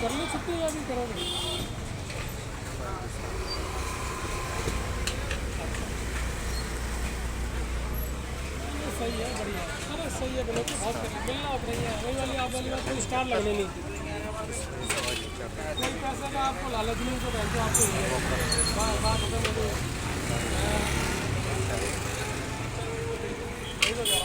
कर लो छुट्टी या भी करोगे? ये सही है, बढ़िया। अरे सही है, बोलो तो बहुत मिलना आप नहीं है वही वाली आप वाली बात, कोई स्टार लगने नहीं, कोई पैसे का आपको लालच नहीं, तो बैठ जाओ आपको बात बात खत्म हो गई। वही तो कह रहा हूँ।